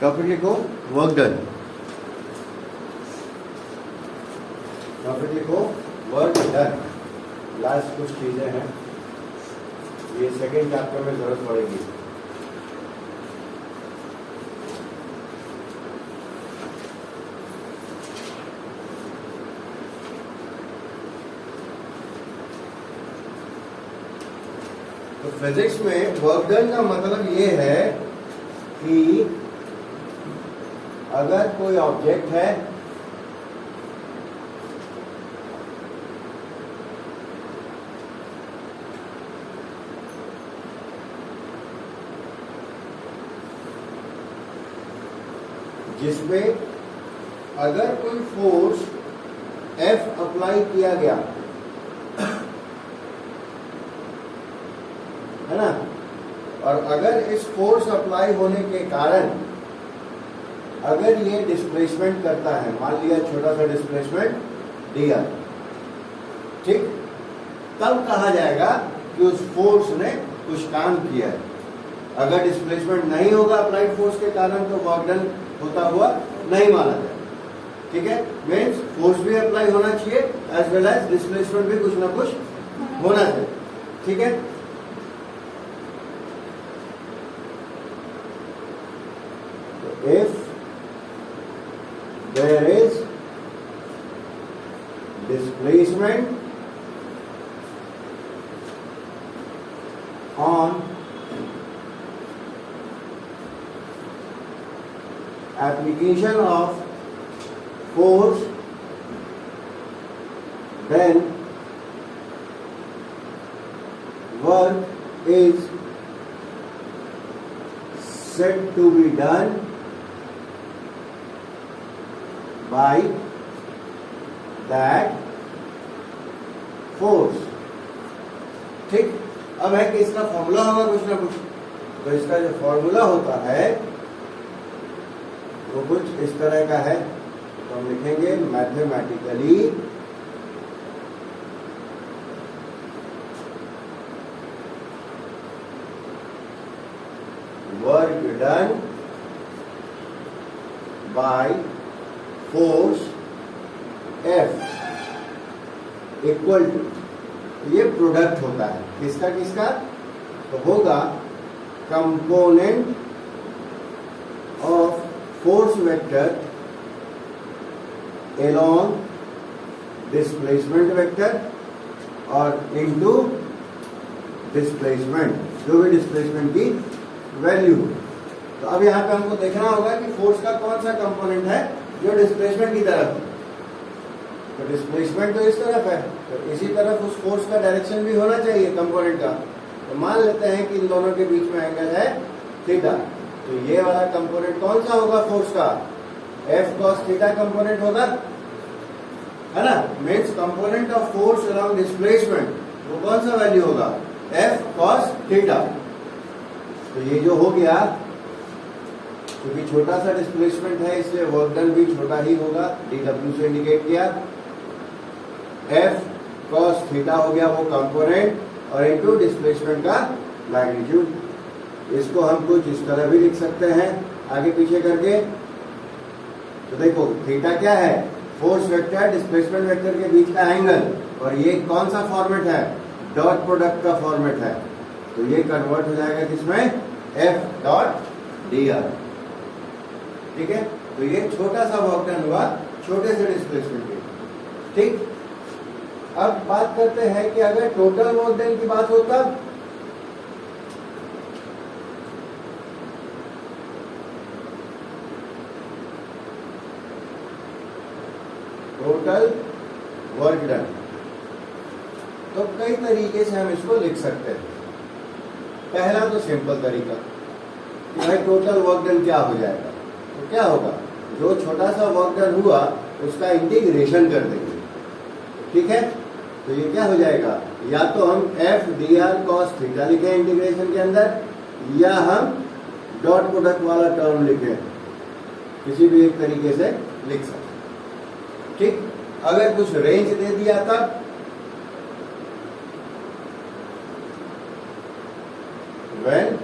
या फिर लिखो वर्क डन, या फिर लिखो वर्क डन। लास्ट कुछ चीजें हैं, ये सेकेंड चैप्टर में जरूरत पड़ेगी। तो फिजिक्स में वर्क डन का मतलब ये है कि अगर कोई ऑब्जेक्ट है जिसमें अगर कोई फोर्स F अप्लाई किया गया है ना, और अगर इस फोर्स अप्लाई होने के कारण अगर ये डिस्प्लेसमेंट करता है, मान लिया छोटा सा डिस्प्लेसमेंट दिया, ठीक, तब कहा जाएगा कि उस फोर्स ने कुछ काम किया है। अगर डिस्प्लेसमेंट नहीं होगा अप्लाइड फोर्स के कारण तो वर्क डन होता हुआ नहीं माना जाए। ठीक है, मीन्स फोर्स भी अप्लाई होना चाहिए एज वेल एज डिस्प्लेसमेंट भी कुछ ना कुछ होना चाहिए। ठीक है, if there is displacement on application of force, then work is said to be done by that force। ठीक, अब है कि इसका फॉर्मूला होगा कुछ ना कुछ, तो इसका जो फॉर्मूला होता है वो कुछ इस तरह का है। तो हम लिखेंगे mathematically work done by force F equal to, ये प्रोडक्ट होता है किसका किसका, तो होगा component of force vector along displacement vector और इनटू डिस्प्लेसमेंट, जो भी डिस्प्लेसमेंट की वैल्यू। तो अब यहाँ पे हमको देखना होगा कि फोर्स का कौन सा कंपोनेंट है जो डिस्प्लेसमेंट की तरफ है। तो डिस्प्लेसमेंट तो इस तरफ है, तो इसी तरफ उस फोर्स का डायरेक्शन भी होना चाहिए कंपोनेंट का। तो मान लेते हैं कि इन दोनों के बीच में एंगल है थीटा, तो ये वाला कंपोनेंट कौन सा होगा फोर्स का, F cos थीटा कंपोनेंट होगा, है ना। Means component of force around displacement वो कौन सा वैल्यू होगा, F cos थीटा। तो ये जो हो गया, क्योंकि छोटा सा डिस्प्लेसमेंट है इसलिए वर्क डन भी छोटा ही होगा, dw से इंडिकेट किया। F cos थीटा हो गया वो कंपोनेंट, और इनटू डिस्प्लेसमेंट का मैग्नीट्यूड। इसको हम कुछ इस तरह भी लिख सकते हैं आगे पीछे करके। तो देखो थीटा क्या है, फोर्स वेक्टर डिस्प्लेसमेंट वेक्टर के बीच का एंगल, और ये कौन सा फॉर्मेट है, डॉट प्रोडक्ट का फॉर्मेट है। तो ये कन्वर्ट हो जाएगा किसमें, F डॉट dr। ठीक है, तो ये छोटा सा वर्क डन हुआ छोटे से डिस्प्लेसमेंट के। ठीक, अब बात करते हैं कि अगर टोटल वर्क डन की बात हो तब टोटल वर्क डन, तो कई तरीके से हम इसको लिख सकते हैं। पहला तो सिंपल तरीका कि भाई टोटल वर्क डन क्या हो जाएगा, तो क्या होगा, जो छोटा सा वर्क डन हुआ उसका इंटीग्रेशन कर देंगे। ठीक है, तो ये क्या हो जाएगा, या तो हम F dr cos थीटा लिखें इंटीग्रेशन के अंदर, या हम डॉट प्रोडक्ट वाला टर्म लिखें, किसी भी एक तरीके से लिख सकते। ठीक, अगर कुछ रेंज दे दिया तब when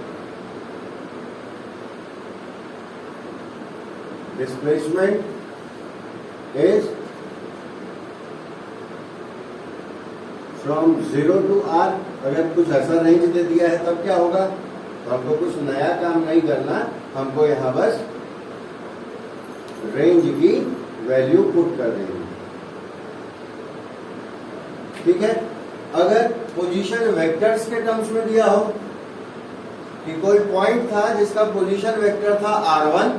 displacement is from 0 to r। अगर कुछ ऐसा रेंज दे दिया है तब क्या होगा, तो हमको कुछ नया काम नहीं करना, हमको यहां बस रेंज की वैल्यू पुट कर देंगे। ठीक है। अगर पोजीशन वेक्टर्स के टर्म्स में दिया हो कि कोई पॉइंट था जिसका पोजीशन वेक्टर था r1,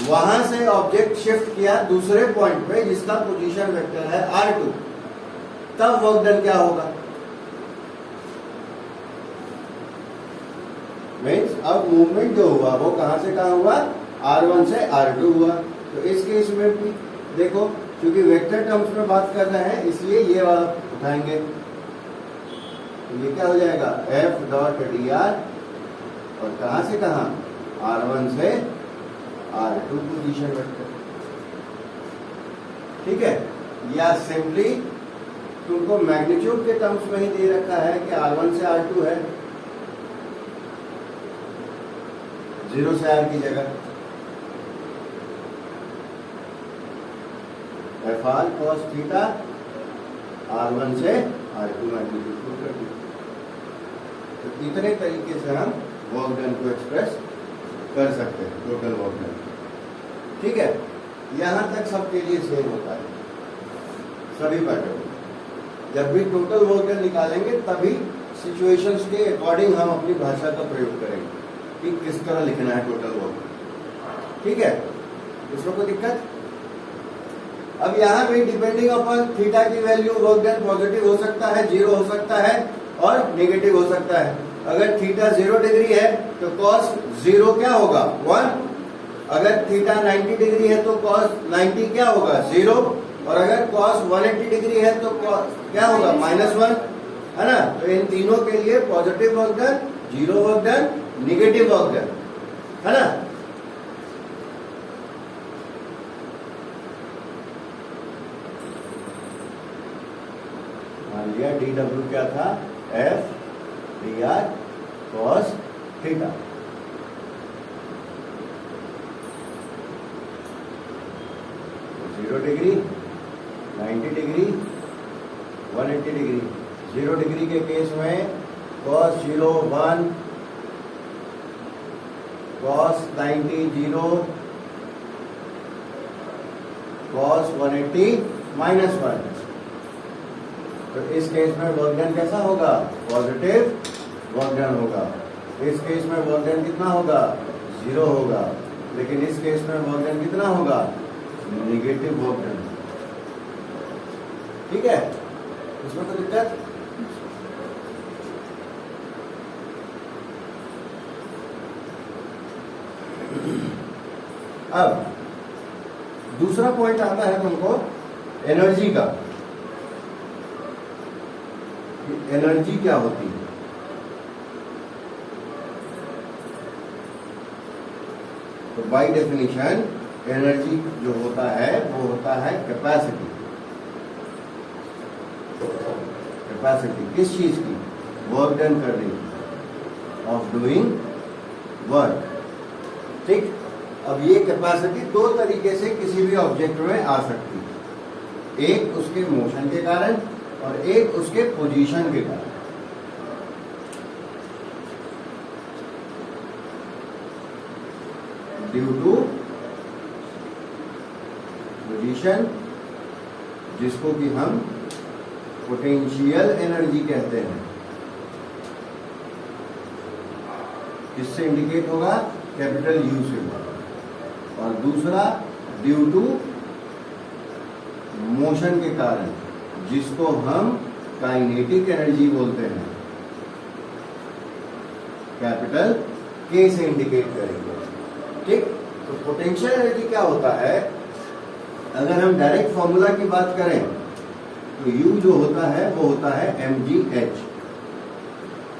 वहां से ऑब्जेक्ट शिफ्ट किया दूसरे पॉइंट पे जिसका पोजीशन वेक्टर है r2, तब वर्क डन क्या होगा, मीन्स अब मूवमेंट जो हुआ वो कहां से कहां हुआ, r1 से r2 हुआ। तो इस केस में भी देखो, क्योंकि वेक्टर टर्म्स में बात कर रहे हैं इसलिए ये वाला उठाएंगे, तो ये क्या हो जाएगा f डॉट dr, और कहां से कहां, r1 से r2 पोजीशन वेक्टर। ठीक है। या सिंपली तुमको मैग्नीट्यूड के टर्म्स में ही दे रखा है कि r1 से r2 है, 0 से r की जगह fr cos थीटा r1 से r2 मैग्नीट्यूड कर दिया। तो इतने तरीके से हम वर्क डन को एक्सप्रेस कर सकते हैं, टोटल वर्क डन। ठीक है। यहां तक सबके लिए सेम होता है, सभी पैटर्न। जब भी टोटल वर्क डन निकालेंगे तभी सिचुएशंस के अकॉर्डिंग हम अपनी भाषा का प्रयोग करेंगे कि किस तरह लिखना है टोटल वर्क। ठीक है। इसमें कोई दिक्कत? अब यहां भी डिपेंडिंग अपॉन थीटा की वैल्यू वर्क डन पॉजिटिव हो सकता है, 0 हो सकता है और नेगेटिव हो सकता है। अगर थीटा 0 डिग्री है तो कॉस 0 क्या होगा, 1। अगर थीटा 90 डिग्री है तो कॉस 90 क्या होगा, 0। और अगर कॉस 180 डिग्री है तो क्या होगा, -1, है ना। तो इन तीनों के लिए positive work done, 0 work done, negative work done, है ना। मान लिया dw क्या था, f dr cos theta. Zero degree, 90 degree, 180 degree. 0 degree के केस में cos 0 1, cos 90 0, cos 180 -1। तो इस केस में वर्क डन कैसा होगा, पॉजिटिव वर्क डन होगा। इस केस में वर्क डन कितना होगा, 0 होगा। लेकिन इस केस में वर्क डन कितना होगा, नेगेटिव वर्क डन। ठीक है। इसमें कोई दिक्कत? अब दूसरा पॉइंट आता है तुमको एनर्जी का। एनर्जी क्या होती है? तो बाय डेफिनेशन एनर्जी जो होता है वो होता है कैपेसिटी। कैपेसिटी किस चीज की, वर्क डन करने की, ऑफ डूइंग वर्क। ठीक। अब ये कैपेसिटी दो तरीके से किसी भी ऑब्जेक्ट में आ सकती है, एक उसके मोशन के कारण और एक उसके पोजीशन के कारण। ड्यू टू पोजीशन, जिसको कि हम पोटेंशियल एनर्जी कहते हैं, किससे इंडिकेट होगा, कैपिटल यू से। और दूसरा ड्यू टू मोशन के कारण, जिसको हम काइनेटिक एनर्जी बोलते हैं, कैपिटल के से इंडिकेट करेंगे। ठीक। तो पोटेंशियल एनर्जी क्या होता है, अगर हम डायरेक्ट फॉर्मूला की बात करें तो U जो होता है वो होता है mgh।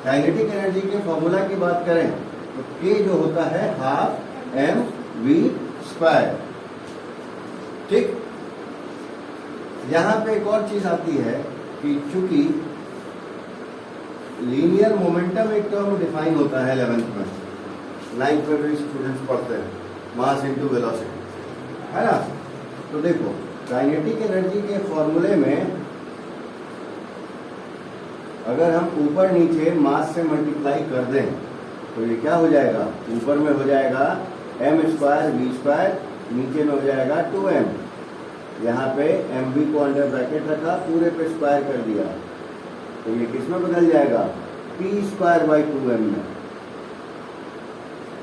काइनेटिक एनर्जी के फॉर्मूला की बात करें तो K जो होता है ½ mv²। ठीक। यहां पे एक और चीज आती है कि चूंकि लीनियर मोमेंटम एक टर्म डिफाइन होता है 11th में, 9th में भी स्टूडेंट्स पढ़ते हैं, मास इनटू वेलोसिटी, है ना। तो देखो काइनेटिक एनर्जी के फॉर्मूले में अगर हम ऊपर नीचे मास से मल्टीप्लाई कर दें तो ये क्या हो जाएगा, ऊपर में हो जाएगा m स्क्वायर v स्क्वायर, नीचे में हो जाएगा 2m। यहाँ पे mv को अंडर ब्रैकेट रखा, पूरे पे स्क्वायर कर दिया, तो ये किस में बदल जाएगा, p स्क्वायर बाई 2m में,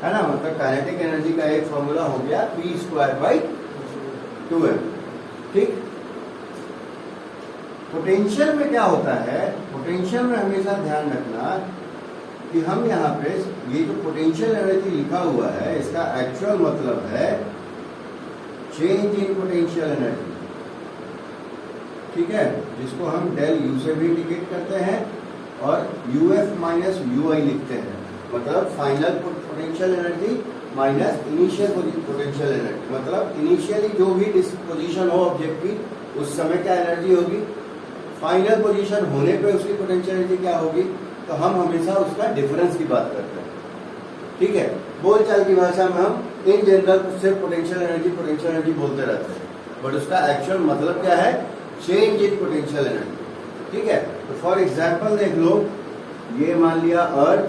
है ना। मतलब काइनेटिक एनर्जी का एक फॉर्मूला हो गया p स्क्वायर बाई 2m। ठीक। पोटेंशियल में क्या होता है, पोटेंशियल में हमेशा ध्यान रखना कि हम यहाँ पे ये जो पोटेंशियल एनर्जी लिखा हुआ है इसका एक्चुअल मतलब है चेंज इन पोटेंशियल एनर्जी, ठीक है, जिसको हम डेल यू से भी इंडिकेट करते हैं और यूएफ माइनस यूआई लिखते हैं। मतलब final potential energy minus initial potential energy, मतलब इनिशियली जो भी डिस्पोजिशन हो ऑब्जेक्ट की उस समय क्या एनर्जी होगी, फाइनल पोजीशन होने पे उसकी पोटेंशियल एनर्जी क्या होगी। तो हम हमेशा उसका डिफरेंस की बात करते हैं, ठीक है। बोलचाल की भाषा में हम इन जनरल सिर्फ पोटेंशियल एनर्जी बोलते रहते हैं, बट उसका एक्चुअल मतलब क्या है, चेंज इन पोटेंशियल एनर्जी, ठीक है। तो फॉर एग्जांपल देख लो, ये मान लिया अर्थ,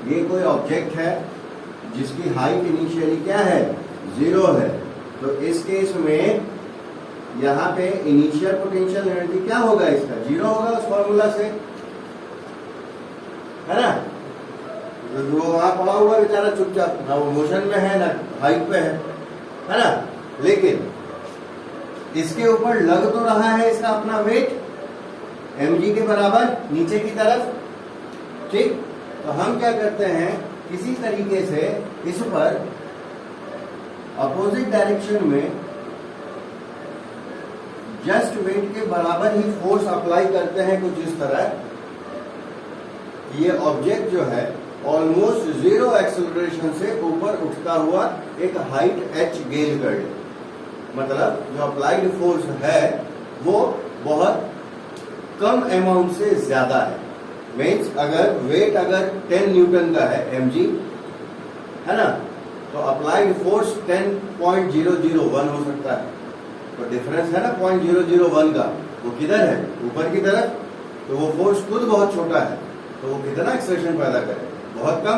ये कोई ऑब्जेक्ट है जिसकी हाइट इनिशियली क्या है, 0 है। तो इस केस में यहाँ पे इनिशियल पोटेंशियल एनर्जी क्या होगा, इसका 0 होगा उस फॉर्मूला से, है ना। वो वहां पड़ा हुआ बेचारा चुपचाप, ना वो मोशन में है ना हाइट पे है ना। लेकिन इसके ऊपर लग तो रहा है इसका अपना वेट mg के बराबर नीचे की तरफ, ठीक। तो हम क्या करते हैं, किसी तरीके से इस पर अपोजिट डायरेक्शन में जस्ट वेट के बराबर ही फोर्स अप्लाई करते हैं, कुछ इस तरह। ये ऑब्जेक्ट जो है ऑलमोस्ट 0 एक्सेलरेशन से ऊपर उठता हुआ एक हाइट h गेन कर ले, मतलब जो अप्लाइड फोर्स है वो बहुत कम अमाउंट से ज्यादा है। मीन्स अगर वेट अगर 10 न्यूटन का है mg, है ना, तो अप्लाइड फोर्स 10.001 हो सकता है। तो डिफरेंस है ना 0.001 का, वो किधर है, ऊपर की तरफ। तो वो फोर्स खुद बहुत छोटा है, तो वो कितना एक्सेलरेशन पैदा करे, बहुत कम,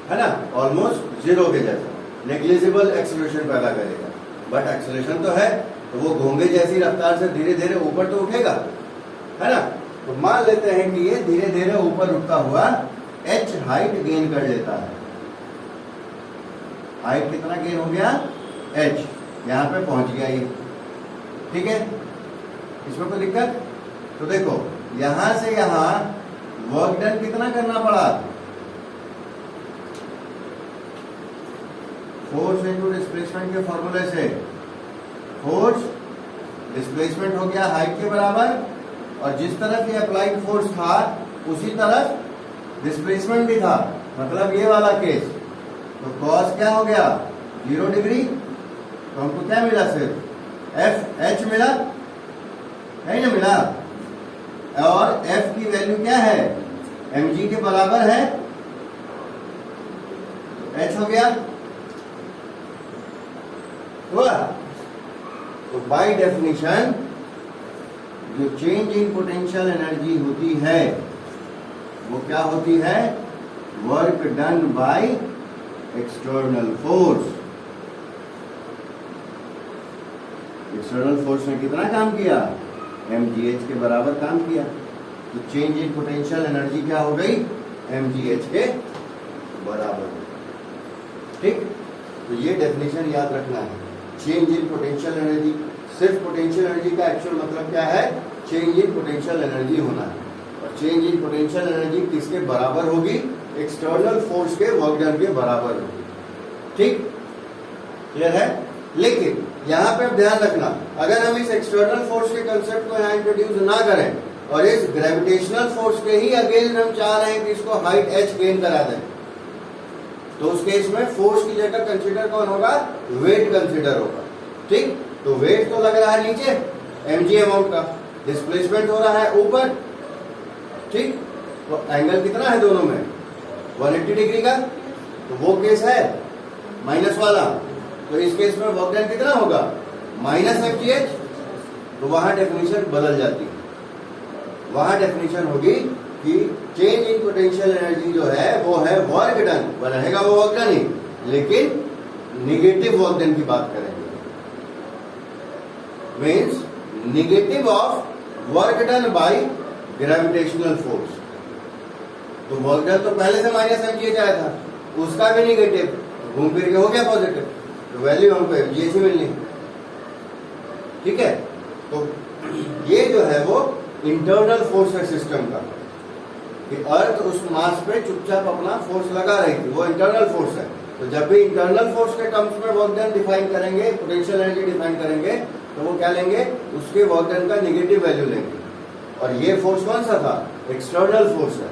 है ना, ऑलमोस्ट 0 के जैसा, नेग्लिजिबल एक्सेलरेशन पैदा करेगा। बट एक्सेलरेशन तो है, तो वो घोंगे जैसी रफ्तार से धीरे धीरे ऊपर तो उठेगा, है ना। तो मान लेते हैं कि ये धीरे धीरे ऊपर उठता हुआ h हाइट गेन कर लेता है। हाइट कितना गेन हो गया, h, यहां पे पहुंच गया ये, ठीक है। इसमें कोई दिक्कत। तो देखो यहां से यहां वर्क डन कितना करना पड़ा, फोर्स इनटू डिस्प्लेसमेंट के फॉर्मूले से फोर्स डिस्प्लेसमेंट हो गया हाइट के बराबर, और जिस तरफ ये अप्लाइड फोर्स था उसी तरफ डिस्प्लेसमेंट भी था, मतलब ये वाला केस। तो कॉस क्या हो गया, 0 डिग्री। तो हमको क्या मिला, सिर्फ एफ एच मिला, है ना, मिला। और एफ की वैल्यू क्या है, mg के बराबर है, तो h हो गया हुआ। तो बाय डेफिनेशन जो चेंज इन पोटेंशियल एनर्जी होती है वो क्या होती है, work done by external force. External force ने कितना काम किया, mgh के बराबर काम किया। तो चेंज इन पोटेंशियल एनर्जी क्या हो गई, mgh के बराबर, ठीक। तो ये डेफिनेशन याद रखना है, चेंज इन पोटेंशियल एनर्जी। सिर्फ पोटेंशियल एनर्जी का एक्चुअल मतलब क्या है, चेंज इन पोटेंशियल एनर्जी होना है। और चेंज इन पोटेंशियल एनर्जी किसके बराबर होगी, एक्सटर्नल फोर्स के वर्क डन के बराबर होगी, ठीक, क्लियर है। लेकिन यहाँ पे ध्यान रखना, अगर हम इस एक्सटर्नल फोर्स के कंसेप्ट को यहाँ इंट्रोड्यूस ना करें और इस ग्रेविटेशनल फोर्स के ही अगेंस्ट हम चाह रहे हैं कि इसको हाइट h गेन करा दें, तो उस केस में फोर्स की जगह कंसीडर कौन होगा, वेट कंसीडर होगा, ठीक। तो वेट तो लग रहा है नीचे mg अमाउंट का, डिस्प्लेसमेंट हो रहा है ऊपर, ठीक। तो एंगल कितना है दोनों में, 180 डिग्री का, तो वो केस है माइनस वाला, तो इस केस में वर्क डन कितना होगा माइनस एफजीएच, तो वहां डेफिनेशन बदल जाती है। वहां डेफिनेशन होगी कि चेंज इन पोटेंशियल एनर्जी जो है वो है वर्क डन, वो रहेगा वो वर्क डन ही, लेकिन निगेटिव वर्क डन की बात करेंगे, means negative of work done by gravitational force. तो वर्क डन तो पहले से माइनस एमजीएच आया था, उसका भी निगेटिव, घूम फिर के हो गया पॉजिटिव, तो वैल्यू हमको एमजीएच ही मिलनी। ठीक है, तो ये जो है वो इंटरनल फोर्स है सिस्टम का, कि अर्थ उस मास पे चुपचाप अपना फोर्स लगा रही थी, वो इंटरनल फोर्स है। तो जब भी इंटरनल फोर्स के टर्म्स में वर्क डन डिफाइन करेंगे, पोटेंशियल एनर्जी डिफाइन करेंगे, तो वो क्या लेंगे, उसके वर्क डन का निगेटिव वैल्यू लेंगे। और ये फोर्स कौन सा था, एक्सटर्नल फोर्स है,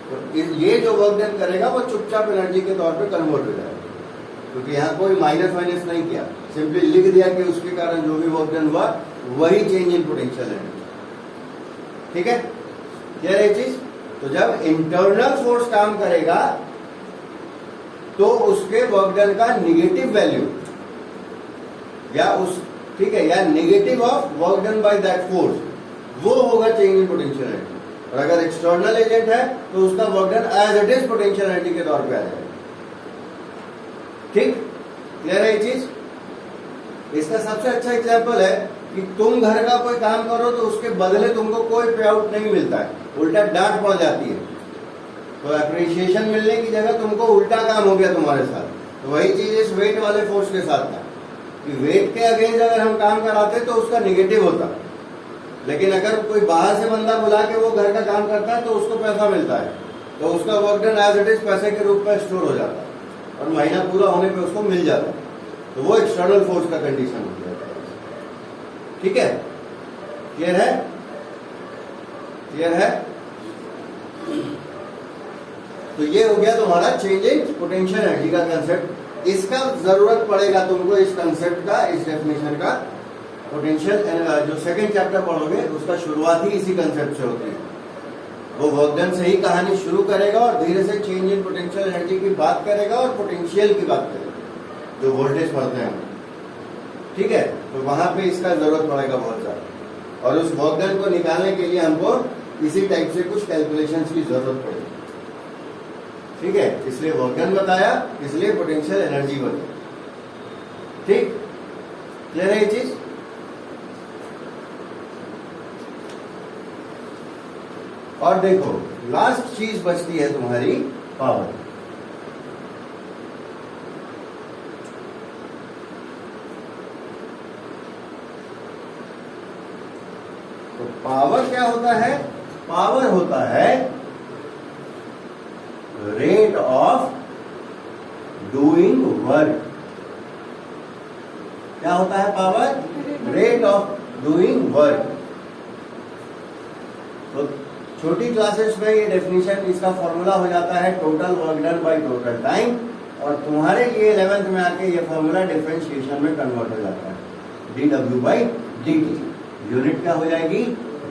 तो ये जो वर्क डन करेगा वो चुपचाप एनर्जी के तौर पे कन्वर्ट हो जाएगा, क्योंकि यहाँ कोई माइनस माइनस नहीं किया, सिंपली लिख दिया कि उसके कारण जो भी वर्क डन हुआ वही चेंज इन पोटेंशियल एनर्जी। ठीक है, क्लियर है चीज। तो जब इंटरनल फोर्स काम करेगा तो उसके वर्क डन का निगेटिव वैल्यू या उस, ठीक है, या negative of work done by that force, वो होगा चेंज इन पोटेंशियल एनर्जी। और अगर एक्सटर्नल एजेंट है तो उसका work done as it is potential energy के तौर पे आ जाएगा। ठीक, क्लियर है ये चीज। इसका सबसे अच्छा एग्जांपल है कि तुम घर का कोई काम करो तो उसके बदले तुमको कोई पे आउट नहीं मिलता है, उल्टा डांट पड़ जाती है, तो अप्रिसिएशन मिलने की जगह तुमको उल्टा काम हो गया तुम्हारे साथ। तो वही चीज इस वेट वाले फोर्स के साथ था कि वेट के अगेंस्ट अगर हम काम कराते तो उसका निगेटिव होता, लेकिन अगर कोई बाहर से बंदा बुला के वो घर का काम करता है तो उसको पैसा मिलता है, तो उसका work done as it is पैसे के रूप में स्टोर हो जाता है और महीना पूरा होने पे उसको मिल जाता है। तो वो एक्सटर्नल फोर्स का कंडीशन हो जाता है। ठीक है, क्लियर है, क्लियर है। तो ये हो गया तुम्हारा चेंज इन पोटेंशियल एनर्जी का कंसेप्ट। इसका जरूरत पड़ेगा तुमको, इस कंसेप्ट का, इस डेफिनेशन का। पोटेंशियल जो सेकंड चैप्टर पढ़ोगे उसका शुरुआत ही इसी कंसेप्ट से होती है। वो वर्क डन से ही कहानी शुरू करेगा और धीरे से चेंज इन पोटेंशियल एनर्जी की बात करेगा और पोटेंशियल की बात करेगा, जो वोल्टेज पढ़ते हैं। ठीक है, तो वहां पे इसका जरूरत पड़ेगा बहुत ज्यादा, और उस वर्क डन को निकालने के लिए हमको इसी टाइप से कुछ कैलकुलेशंस की जरूरत पड़ेगी। ठीक है, इसलिए वर्क डन बताया, इसलिए पोटेंशियल एनर्जी बताया। ठीक, क्लियर है ये चीज। और देखो लास्ट चीज बचती है तुम्हारी पावर। तो पावर क्या होता है, पावर होता है रेट ऑफ डूइंग वर्क। क्या होता है power, rate of doing work. तो छोटी क्लासेस में ये डेफिनेशन, इसका फॉर्मूला हो जाता है total work done by total time, और तुम्हारे लिए 11th में आके ये फॉर्मूला डिफरेंशिएशन में कन्वर्ट हो जाता है, dw/dt। यूनिट क्या हो जाएगी,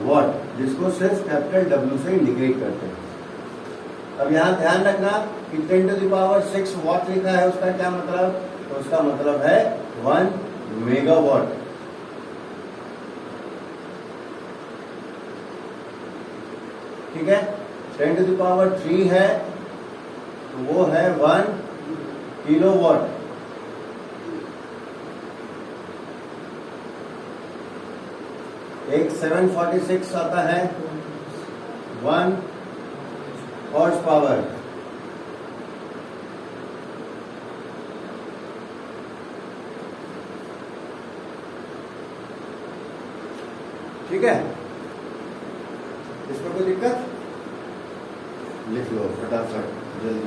वॉट, जिसको सिर्फ कैपिटल W से इंडिकेट करते हैं। अब यहाँ ध्यान रखना कि 10⁶ वॉट लिखा है, उसका क्या मतलब, तो उसका मतलब है 1 मेगावाट। ठीक है, 10⁻³ है तो वो है 1 किलोवाट। एक 746 आता है 1 हॉर्स पावर। ठीक है, इसमें कोई दिक्कत, लिख लो फटाफट जल्दी।